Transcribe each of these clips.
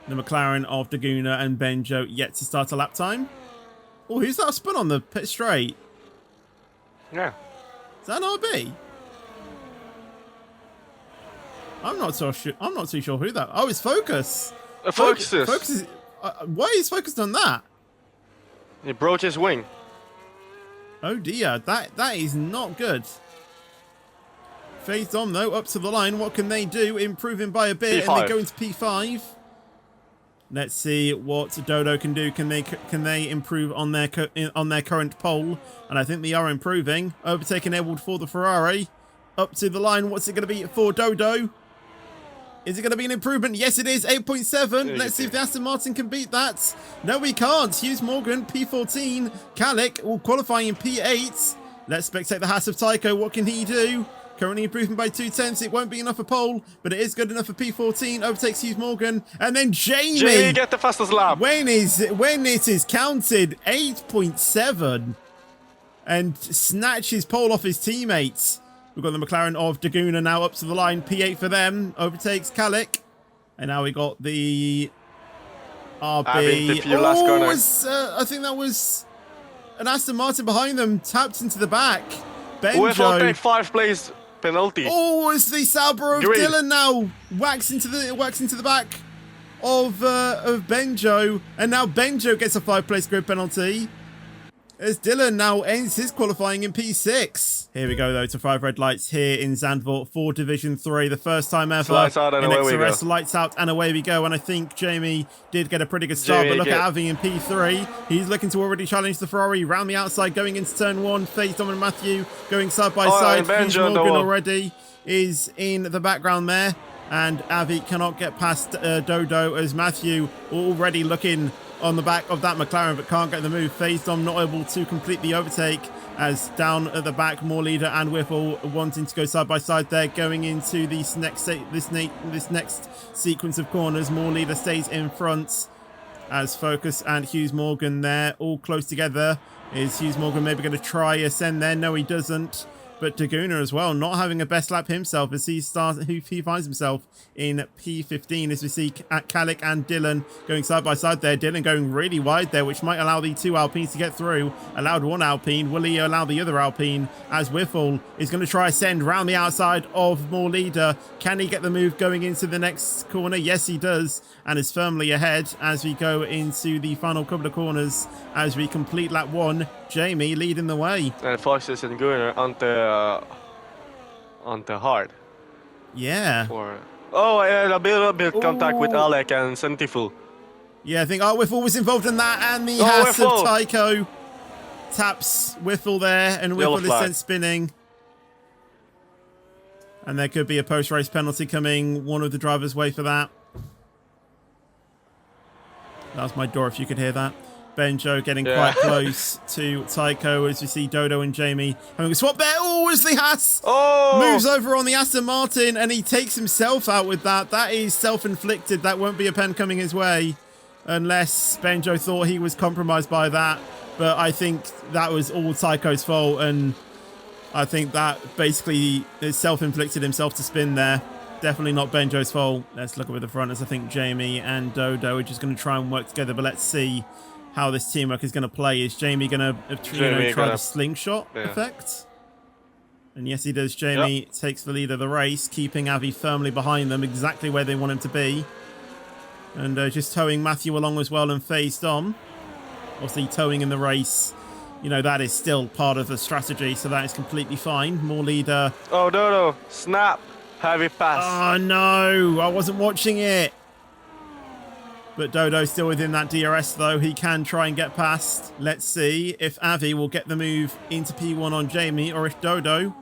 The McLaren of Daguna and Benjo yet to start a lap time. Oh, who's that spun on the pit straight? Yeah. Is that an RB? I'm not so sure. I'm not too sure who that. Oh, it's Focus. Focus. Focus is. Why is Focus done that? He broke his wing. Oh dear, that is not good. Phased on though, up to the line. What can they do? Improving by a bit, P5. and they go into P5. Let's see what Dodo can do. Can they improve on their current pole? And I think they are improving. Overtake enabled for the Ferrari. Up to the line. What's it going to be for Dodo? Is it going to be an improvement? Yes, it is. 8.7. Let's see if the Aston Martin can beat that. No, we can't. Hughes Morgan, P14. CALEC will qualify in P8. Let's spectate the Haas of Tycho. What can he do? Currently improving by 0.2. It won't be enough for pole, but it is good enough for P14. Overtakes Hughes Morgan. And then Jamie. Jamie, get the fastest lap. When it is counted, 8.7. And snatches pole off his teammates. We've got the McLaren of Daguna now up to the line. P8 for them. Overtakes CALEC. And now we got the RB. I think that was an Aston Martin behind them. Tapped into the back. Benjo. Benjo. Take 5 place penalty. Oh, it's the Sauber of Green. Dylan now. Whacks into the back of Benjo. And now Benjo gets a 5-place grid penalty. As Dylan now ends his qualifying in P6. Here we go, though, to 5 red lights here in Zandvoort for Division 3. The first time ever Lights out and in away we go. XRS. Lights out and away we go. And I think Jamie did get a pretty good start. But look at Avi in P3. He's looking to already challenge the Ferrari round the outside, going into turn 1. Phased on and Matthew going side by side. Hughes Morgan already is in the background there. And Avi cannot get past Dodo as Matthew already looking on the back of that McLaren, but can't get the move. Phased on, not able to complete the overtake, as down at the back, More Leader and Whipple wanting to go side by side there, going into this next sequence of corners. More Leader stays in front as Focus and Hughes Morgan there, all close together. Is Hughes Morgan maybe going to try ascend there? No, he doesn't. But Daguna as well, not having a best lap himself as he finds himself in P15 as we see at CALEC and Dylan going side by side there. Dylan going really wide there, which might allow the 2 Alpines to get through. Allowed 1 Alpine. Will he allow the other Alpine as Whiffle is going to try ascend round the outside of More Leader? Can he get the move going into the next corner? Yes, he does, and is firmly ahead as we go into the final couple of corners as we complete lap 1. Jamie leading the way. And Foxes and Gunnar on the hard. Yeah. And a bit contact with Alec and Santifu. Yeah, I think Whiffle was involved in that, and the Haas of Tycho taps Whiffle there, and Whiffle is sent spinning. And there could be a post-race penalty coming one of the drivers' way for that. That was my door if you could hear that. Benjo getting quite close to Tycho as you see Dodo and Jamie having a swap there. Oh, as the Haas moves over on the Aston Martin and he takes himself out with that. That is self-inflicted. That won't be a pen coming his way unless Benjo thought he was compromised by that. But I think that was all Tycho's fault, and I think that basically is self-inflicted himself to spin there. Definitely not Benjo's fault. Let's look at the front as I think Jamie and Dodo are just going to try and work together, but let's see how this teamwork is going to play. Is Jamie going to try the slingshot effect? And yes, he does. Jamie takes the lead of the race, keeping Avi firmly behind them, exactly where they want him to be. And just towing Matthew along as well and phased on. Obviously, towing in the race, that is still part of the strategy, so that is completely fine. More leader. Oh, Dodo, snap. Heavy pass. Oh, no. I wasn't watching it. But Dodo's still within that DRS, though. He can try and get past. Let's see if Avi will get the move into P1 on Jamie, or if Dodo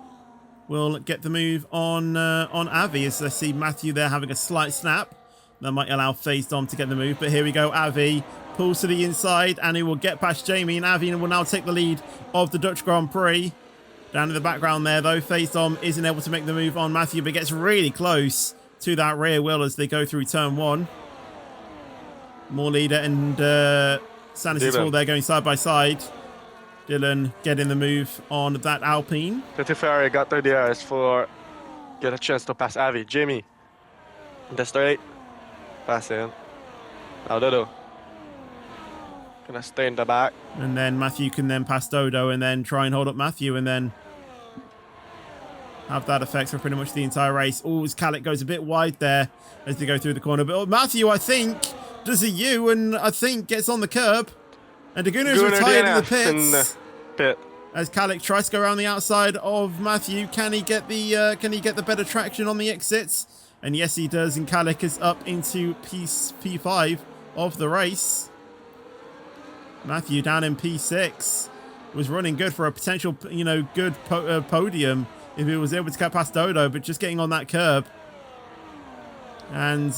will get the move on Avi. As I see Matthew there having a slight snap. That might allow Phase Dom to get the move. But here we go. Avi pulls to the inside, and he will get past Jamie. And Avi will now take the lead of the Dutch Grand Prix. Down in the background there, though, Phase Dom isn't able to make the move on Matthew, but gets really close to that rear wheel as they go through turn 1. More leader and Sanderson Hall there going side by side. Dylan getting the move on that Alpine. Petit Ferrari got the DRS for get a chance to pass Avi. Jamie in the straight. Pass in. Now Dodo. Gonna stay in the back. And then Matthew can then pass Dodo and then try and hold up Matthew and then have that effect for pretty much the entire race. Oh, as CALEC goes a bit wide there as they go through the corner. But Matthew, I think, does a U and I think gets on the curb. And Daguna's retired in the pits. In the pit. As CALEC tries to go around the outside of Matthew. Can he get the better traction on the exits? And yes, he does. And CALEC is up into P5 of the race. Matthew down in P6 was running good for a potential, good podium if he was able to get past Dodo, but just getting on that curb. And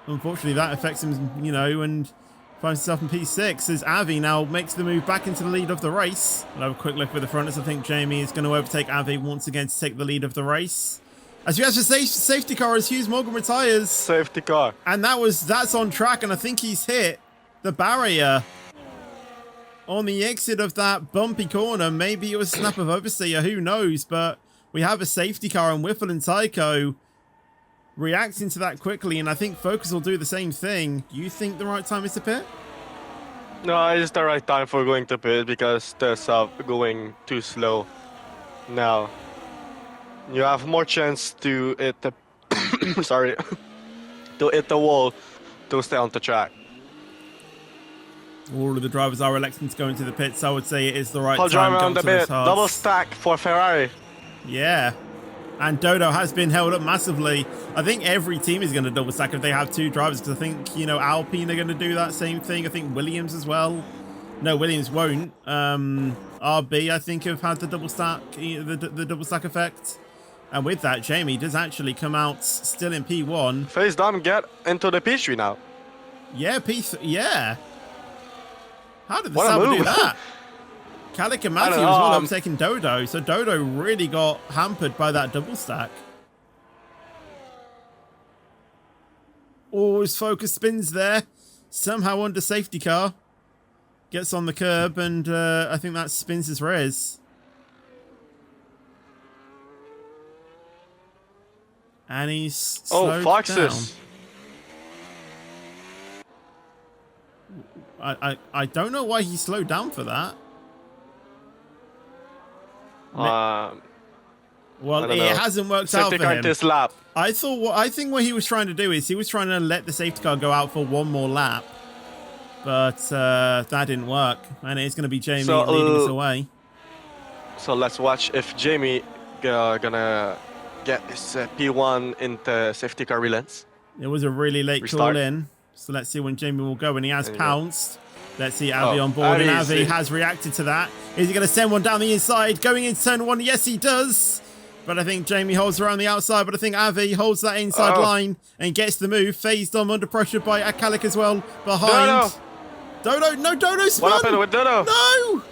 unfortunately, that affects him, and finds himself in P6 as Avi now makes the move back into the lead of the race. We'll have a quick look with the front as I think Jamie is going to overtake Avi once again to take the lead of the race. As you guys for safety car as Hughes Morgan retires. Safety car. And that's on track, and I think he's hit the barrier on the exit of that bumpy corner. Maybe it was a snap of oversteer, who knows, but we have a safety car and Whiffle and Tycho reacting to that quickly, and I think Focus will do the same thing. You think the right time is to pit? No, it's the right time for going to pit because the sub going too slow now. You have more chance to hit the sorry, to hit the wall to stay on the track. All of the drivers are electing to go into the pits. I would say it is the right I'll time. drive around the pit. Double stack for Ferrari. Yeah. And Dodo has been held up massively. I think every team is going to double stack if they have two drivers, because I think, Alpine are going to do that same thing. I think Williams as well. No, Williams won't. RB, I think, have had the double stack, the double stack effect. And with that, Jamie does actually come out still in P1. Face down, get into the P3 now. Yeah, yeah. How did the Sauber do that? CALEC and Matthew as well overtaking Dodo. So Dodo really got hampered by that double stack. Oh, his Focus spins there. Somehow under safety car. Gets on the curb and I think that spins his res. And he's slowed Foxes. down. I don't know why he slowed down for that. Well, it hasn't worked out for him. This lap. I think what he was trying to do is he was trying to let the safety car go out for one more lap, but that didn't work, and it's going to be Jamie leading us away. So let's watch if Jamie gonna get this P1 into safety car relents. It was a really late call in, so let's see when Jamie will go, and he has pounced. Let's see Avi on board, and Avi has reacted to that. Is he going to send one down the inside, going into turn one? Yes, he does. But I think Jamie holds around the outside, but I think Avi holds that inside line and gets the move. Phased on under pressure by CALEC as well behind. Dodo spun! What happened with Dodo? No!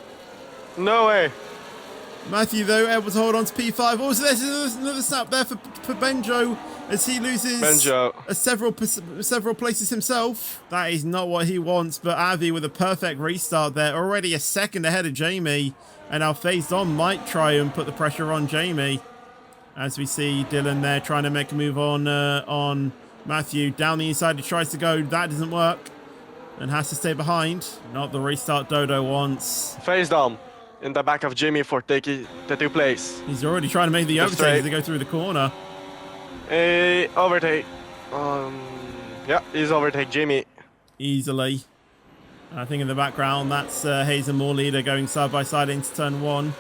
No way. Matthew, though, able to hold on to P5. Also, there's another snap there for Benjo as he loses several places himself. That is not what he wants, but Avi with a perfect restart there. Already a second ahead of Jamie. And now Phased On might try and put the pressure on Jamie. As we see Dylan there trying to make a move on Matthew. Down the inside, he tries to go. That doesn't work. And has to stay behind. Not the restart Dodo wants. Phased On in the back of Jamie for taking the two place. He's already trying to make the overtake as they go through the corner. Overtake. Yeah, he's overtake Jamie. Easily. I think in the background, that's Hayes and Moore leader going side by side into turn one.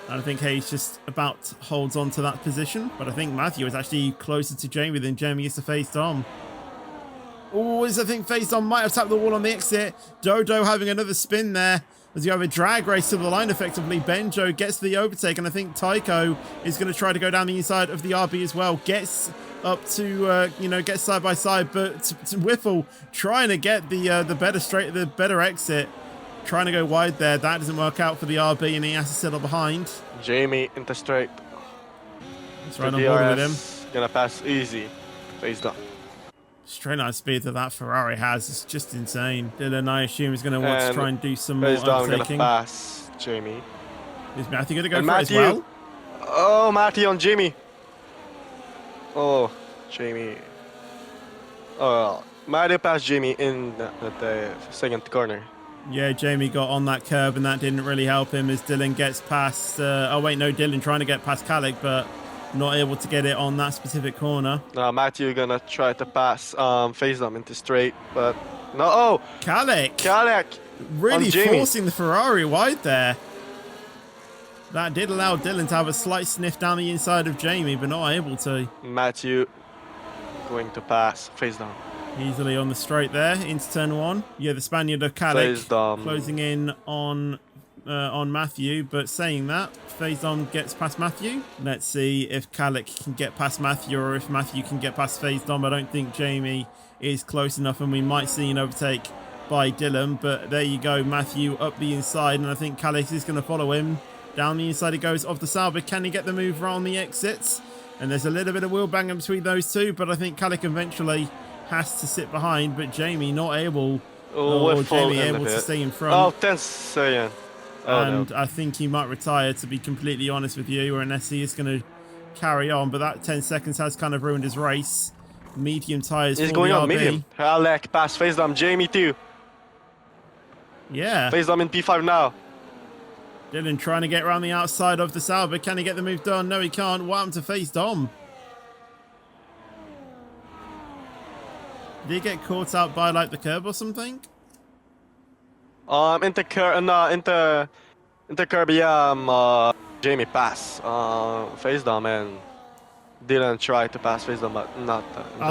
And I think Hayes just about holds on to that position. But I think Matthew is actually closer to Jamie than Jamie is to Phased On. Oh, I think Phased On might have tapped the wall on the exit. Dodo having another spin there. As you have a drag race to the line, effectively. Benjo gets the overtake, and I think Tycho is going to try to go down the inside of the RB as well. Gets up to, get side by side, but to Whiffle trying to get the better exit. Trying to go wide there. That doesn't work out for the RB, and he has to settle behind. Jamie in the straight. He's right on board with him. Gonna pass easy. Phased On. Straight line speed that Ferrari has is just insane. Dylan, I assume, is going to want to try and do some more overtaking. Gonna pass Jamie. Is Matthew going to go for it as well? Oh, Matthew on Jamie. Oh, Jamie. Oh, Matthew passed Jamie in at the second corner. Yeah, Jamie got on that curb and that didn't really help him as Dylan gets past... oh, wait, no, Dylan trying to get past CALEC, but not able to get it on that specific corner. Now Matthew gonna try to pass face them into straight, but no. Oh, CALEC really forcing the Ferrari wide there. That did allow Dylan to have a slight sniff down the inside of Jamie, but not able to. Matthew going to pass face down. Easily on the straight there into turn 1. Yeah, the Spaniard of CALEC closing in on Matthew, but saying that, Faisdom gets past Matthew. Let's see if CALEC can get past Matthew or if Matthew can get past Faisdom. I don't think Jamie is close enough and we might see an overtake by Dylan, but there you go, Matthew up the inside, and I think CALEC is going to follow him. Down the inside he goes off the Sauber. Can he get the move around the exits? And there's a little bit of wheel banging between those two, but I think CALEC eventually has to sit behind, but Jamie not able, or Jamie able to stay in front. Oh, 10 seconds. And I think he might retire, to be completely honest with you, or unless he is going to carry on. But that 10 seconds has kind of ruined his race. Medium tyres. He's going on medium. CALEC pass Faisdom. Jamie too. Yeah. Faisdom in P5 now. Dylan trying to get around the outside of the Sauber. Can he get the move done? No, he can't. What happened to Faisdom? Did he get caught out by like the curb or something? Into curb, Jamie pass Faisdom and Dylan tried to pass Faisdom, but not.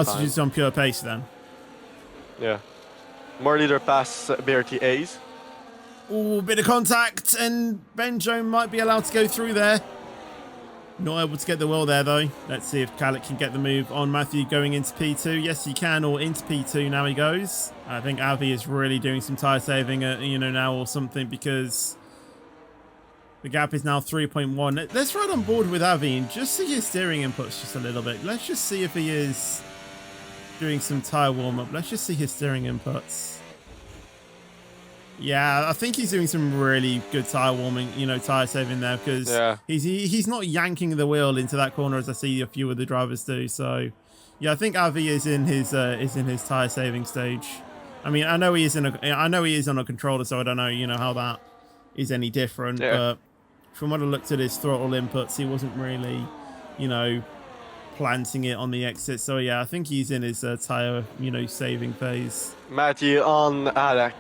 So just on pure pace then. Yeah. More leader pass BRT A's. Ooh, bit of contact, and Benjo might be allowed to go through there. Not able to get the wheel there, though. Let's see if CALEC can get the move on Matthew going into P2. Yes, he can, or into P2 now he goes. I think Avi is really doing some tyre saving, now or something, because the gap is now 3.1. Let's ride on board with Avi and just see his steering inputs just a little bit. Let's just see if he is doing some tyre warm-up. Let's just see his steering inputs. Yeah, I think he's doing some really good tyre warming, tyre saving there, because he's not yanking the wheel into that corner as I see a few of the drivers do. So, yeah, I think Avi is in his tyre saving stage. I mean, I know he is on a controller, so I don't know, how that is any different. Yeah. But from what I looked at his throttle inputs, he wasn't really, planting it on the exit. So yeah, I think he's in his tyre, saving phase. Matthew on Alec.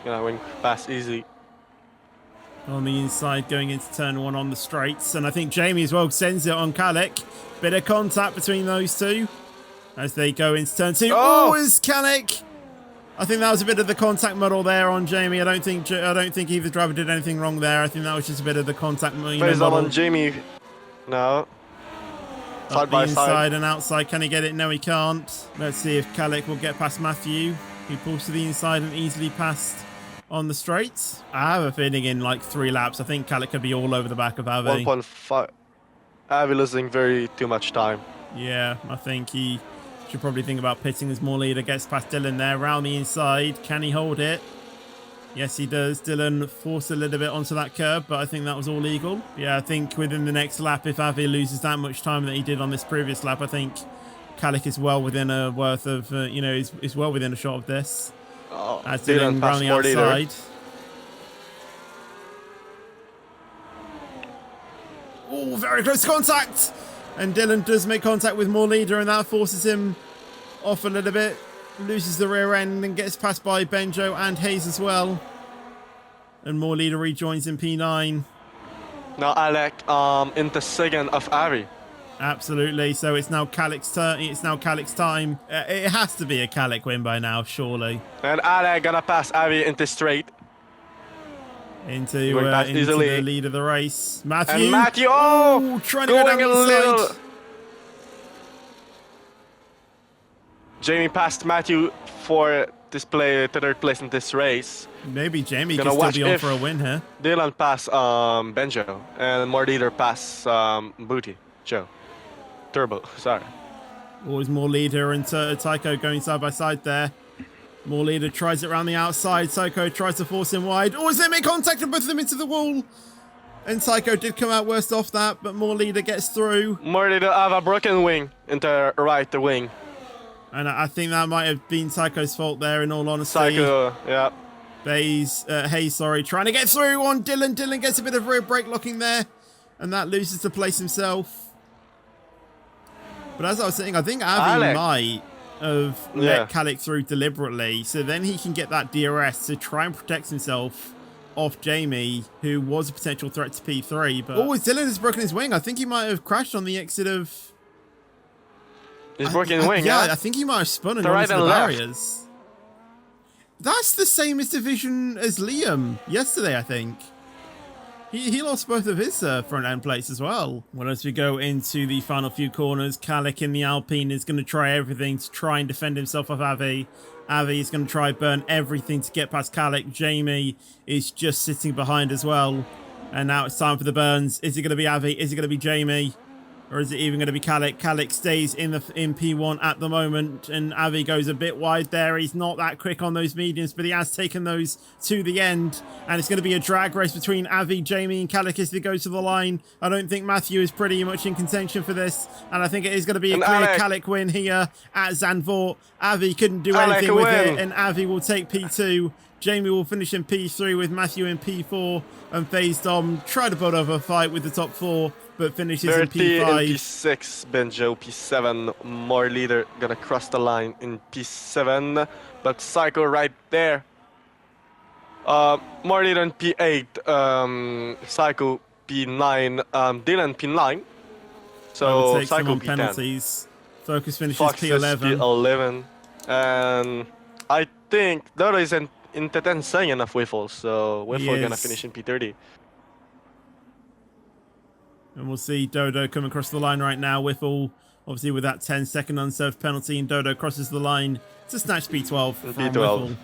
Wing pass easy. On the inside, going into turn 1 on the straights. And I think Jamie as well sends it on CALEC. Bit of contact between those two as they go into turn 2. Oh, is CALEC. I think that was a bit of the contact muddle there on Jamie. I don't think either driver did anything wrong there. I think that was just a bit of the contact muddle. On Jamie. No. Side by inside and outside. Can he get it? No, he can't. Let's see if CALEC will get past Matthew. He pulls to the inside and easily passed on the straights. I have a feeling in like 3 laps, I think CALEC could be all over the back of Avi. 1.5. Avi losing too much time. Yeah, I think he should probably think about pitting as more leader gets past Dylan there. Round the inside. Can he hold it? Yes, he does. Dylan forced a little bit onto that curb, but I think that was all legal. Yeah, I think within the next lap, if Avi loses that much time that he did on this previous lap, I think CALEC is well within a worth of, is well within a shot of this. Oh, as Dylan round the outside. Oh, very close contact. And Dylan does make contact with more leader, and that forces him off a little bit. Loses the rear end and gets passed by Benjo and Hayes as well. And more leader rejoins in P9. Now Alec in the second of Avi. Absolutely. So it's now CALEC's turn. It's now CALEC's time. It has to be a CALEC win by now, surely. And Alec gonna pass Avi into straight. Into the lead of the race. Matthew. And Matthew, trying to go down the side. Jamie passed Matthew for display third place in this race. Maybe Jamie can still be on for a win here. Dylan pass Benjo and more leader pass Booty Joe. Turbo, sorry. Always more leader and Tycho going side by side there. More leader tries it around the outside. Tycho tries to force him wide. As they make contact and both of them into the wall. And Tycho did come out worst off that, but more leader gets through. More leader have a broken wing into right the wing. And I think that might have been Psycho's fault there, in all honesty. Psycho, yeah. Hayes, sorry, trying to get through on Dylan. Dylan gets a bit of rear brake locking there, and that loses the place himself. But as I was saying, I think Avi might have let CALEC through deliberately, so then he can get that DRS to try and protect himself off Jamie, who was a potential threat to P3. But Dylan has broken his wing. I think he might have crashed on the exit of... He's broken wing, yeah? I think he might have spun and gone into the barriers. That's the same as division as Liam yesterday, I think. He lost both of his front end plates as well. Well, as we go into the final few corners, CALEC in the Alpine is going to try everything to try and defend himself off Avi. Avi is going to try burn everything to get past CALEC. Jamie is just sitting behind as well. And now it's time for the burns. Is it going to be Avi? Is it going to be Jamie? Or is it even going to be CALEC? CALEC stays in P1 at the moment, and Avi goes a bit wide there. He's not that quick on those mediums, but he has taken those to the end. And it's going to be a drag race between Avi, Jamie, and CALEC as they go to the line. I don't think Matthew is pretty much in contention for this, and I think it is going to be a clear CALEC win here at Zandvoort. Avi couldn't do anything with it, and Avi will take P2. Jamie will finish in P3 with Matthew in P4, and FaZe Dom try to put up a fight with the top 4, but finishes in P5. In P6, Benjo, P7, more leader gonna cross the line in P7, but Psycho right there. More leader in P8, Psycho P9, Dylan P9. So take Psycho some P10. Penalties. Focus finishes Fox P11. P11, and I think Dodo is in Teten saying enough Wiffle, so Wiffle gonna finish in P30. And we'll see Dodo come across the line right now. Wiffle, obviously with that 10-second unserved penalty, and Dodo crosses the line to snatch P12 from Wiffle.